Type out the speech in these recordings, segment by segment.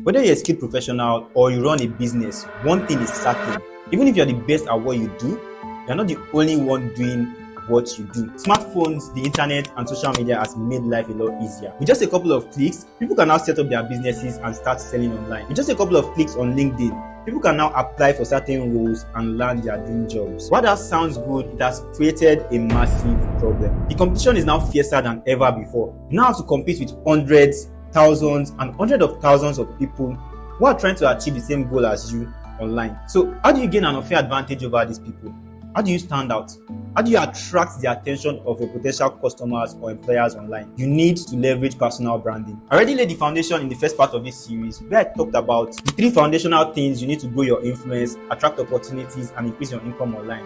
Whether you're a skilled professional or you run a business, one thing is certain. Even if you're the best at what you do, you're not the only one doing what you do. Smartphones, the internet, and social media has made life a lot easier. With just a couple of clicks, people can now set up their businesses and start selling online. With just a couple of clicks on LinkedIn, people can now apply for certain roles and land their dream jobs. While that sounds good, it has created a massive problem. The competition is now fiercer than ever before. You now have to compete with hundreds, thousands, and hundreds of thousands of people who are trying to achieve the same goal as you online. So how do you gain an unfair advantage over these people? How do you stand out? How do you attract the attention of your potential customers or employers online? You need to leverage personal branding. I already laid the foundation in the first part of this series where I talked about the 3 foundational things you need to grow your influence, attract opportunities, and increase your income online.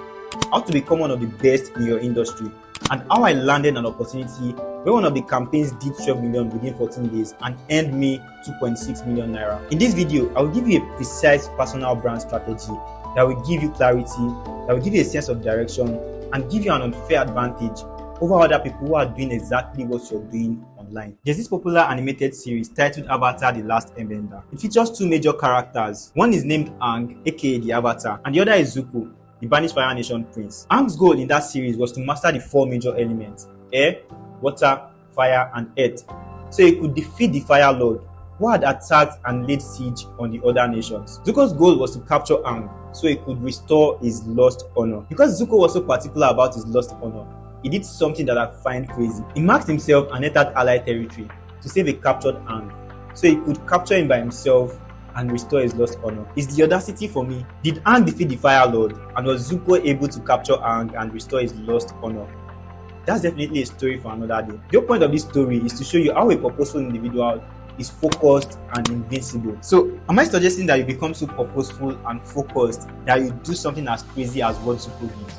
How to become one of the best in your industry, and how I landed an opportunity where one of the campaigns did 12 million within 14 days and earned me 2.6 million naira. In this video, I will give you a precise personal brand strategy that will give you clarity, that will give you a sense of direction, and give you an unfair advantage over other people who are doing exactly what you're doing online. There's this popular animated series titled Avatar: The Last Airbender. It features 2 major characters. One is named Aang, aka the Avatar, and the other is Zuko, the Banished Fire Nation Prince. Aang's goal in that series was to master the 4 major elements: air, water, fire, and earth, so he could defeat the Fire Lord, who had attacked and laid siege on the other nations. Zuko's goal was to capture Aang, so he could restore his lost honor. Because Zuko was so particular about his lost honor, he did something that I find crazy. He marked himself and entered allied territory to save a captured Aang, so he could capture him by himself and restore his lost honor. It's the audacity for me. Did Aang defeat the Fire Lord, and was Zuko able to capture Aang and restore his lost honor? That's definitely a story for another day. The whole point of this story is to show you how a purposeful individual is focused and invincible. So, am I suggesting that you become so purposeful and focused that you do something as crazy as what Zuko did?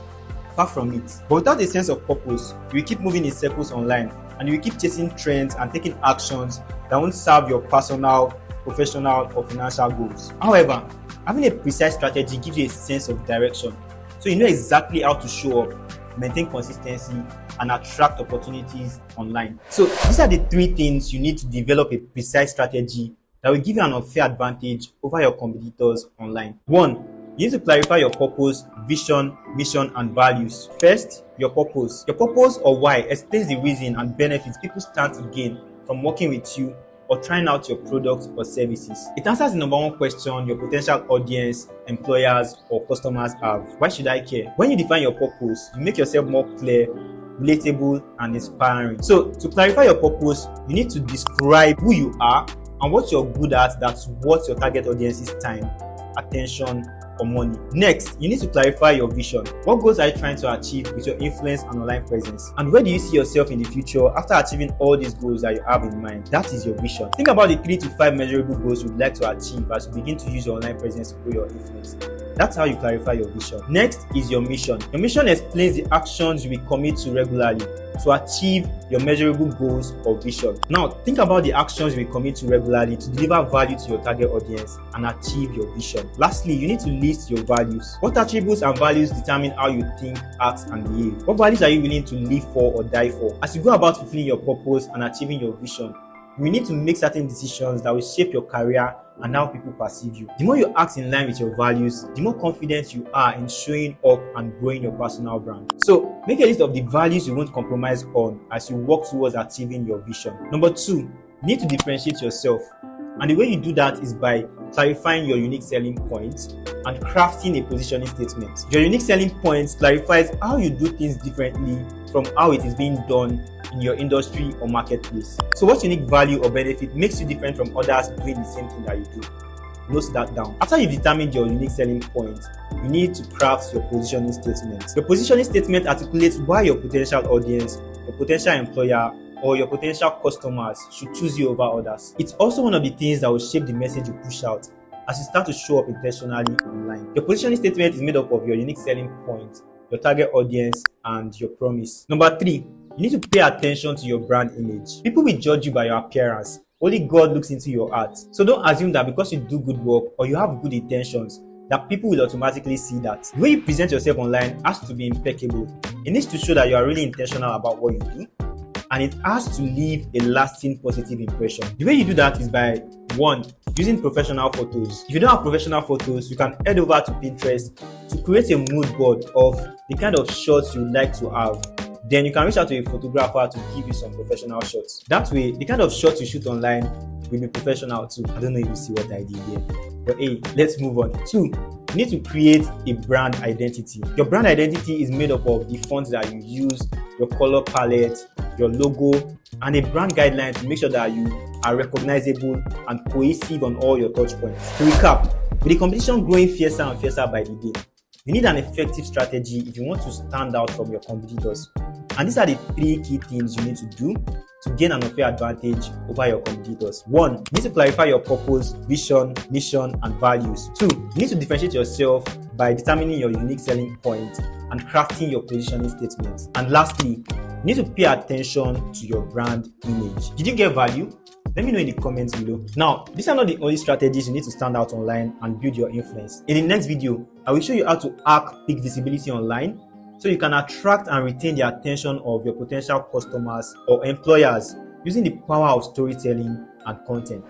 Far from it. But without a sense of purpose, you will keep moving in circles online, and you will keep chasing trends and taking actions that won't serve your personal, professional, or financial goals. However, having a precise strategy gives you a sense of direction, so you know exactly how to show up, maintain consistency, and attract opportunities online. So these are the 3 things you need to develop a precise strategy that will give you an unfair advantage over your competitors online. 1, you need to clarify your purpose, vision, mission, and values. First, your purpose. Your purpose or why explains the reason and benefits people stand to gain from working with you or trying out your products or services. It answers the number 1 question your potential audience, employers, or customers have: why should I care? When you define your purpose, you make yourself more clear, relatable, and inspiring. So to clarify your purpose, you need to describe who you are and what you're good at that's worth your target audience's time, attention, or money. Next, you need to clarify your vision. What goals are you trying to achieve with your influence and online presence? And where do you see yourself in the future after achieving all these goals that you have in mind? That is your vision. Think about the 3 to 5 measurable goals you'd like to achieve as you begin to use your online presence to grow your influence. That's how you clarify your vision. Next is your mission. Your mission explains the actions you will commit to regularly to achieve your measurable goals or vision. Now, think about the actions you will commit to regularly to deliver value to your target audience and achieve your vision. Lastly, you need to list your values. What attributes and values determine how you think, act, and behave? What values are you willing to live for or die for? As you go about fulfilling your purpose and achieving your vision, you need to make certain decisions that will shape your career and how people perceive you. The more you act in line with your values, the more confident you are in showing up and growing your personal brand. So, make a list of the values you won't compromise on as you work towards achieving your vision. Number 2, you need to differentiate yourself. And the way you do that is by clarifying your unique selling points and crafting a positioning statement. Your unique selling points clarifies how you do things differently from how it is being done in your industry or marketplace. So what unique value or benefit makes you different from others doing the same thing that you do? Note that down. After you've determined your unique selling point, you need to craft your positioning statement. Your positioning statement articulates why your potential audience, your potential employer, or your potential customers should choose you over others. It's also one of the things that will shape the message you push out as you start to show up intentionally online. Your positioning statement is made up of your unique selling point, your target audience, and your promise. Number 3, you need to pay attention to your brand image. People will judge you by your appearance. Only God looks into your heart. So don't assume that because you do good work or you have good intentions, that people will automatically see that. The way you present yourself online has to be impeccable. It needs to show that you are really intentional about what you do, and it has to leave a lasting positive impression. The way you do that is by 1. Using professional photos. If you don't have professional photos, you can head over to Pinterest to create a mood board of the kind of shots you'd like to have. Then you can reach out to a photographer to give you some professional shots. That way, the kind of shots you shoot online will be professional too. I don't know if you see what I did here. But hey, let's move on. 2. You need to create a brand identity. Your brand identity is made up of the fonts that you use, your color palette, your logo, and a brand guideline to make sure that you are recognizable and cohesive on all your touch points. To recap, with the competition growing fiercer and fiercer by the day, you need an effective strategy if you want to stand out from your competitors. And these are the 3 key things you need to do to gain an unfair advantage over your competitors. 1. You need to clarify your purpose, vision, mission, and values. 2. You need to differentiate yourself by determining your unique selling point and crafting your positioning statements. And lastly, you need to pay attention to your brand image. Did you get value? Let me know in the comments below. Now, these are not the only strategies you need to stand out online and build your influence. In the next video, I will show you how to hack peak visibility online so you can attract and retain the attention of your potential customers or employers using the power of storytelling and content.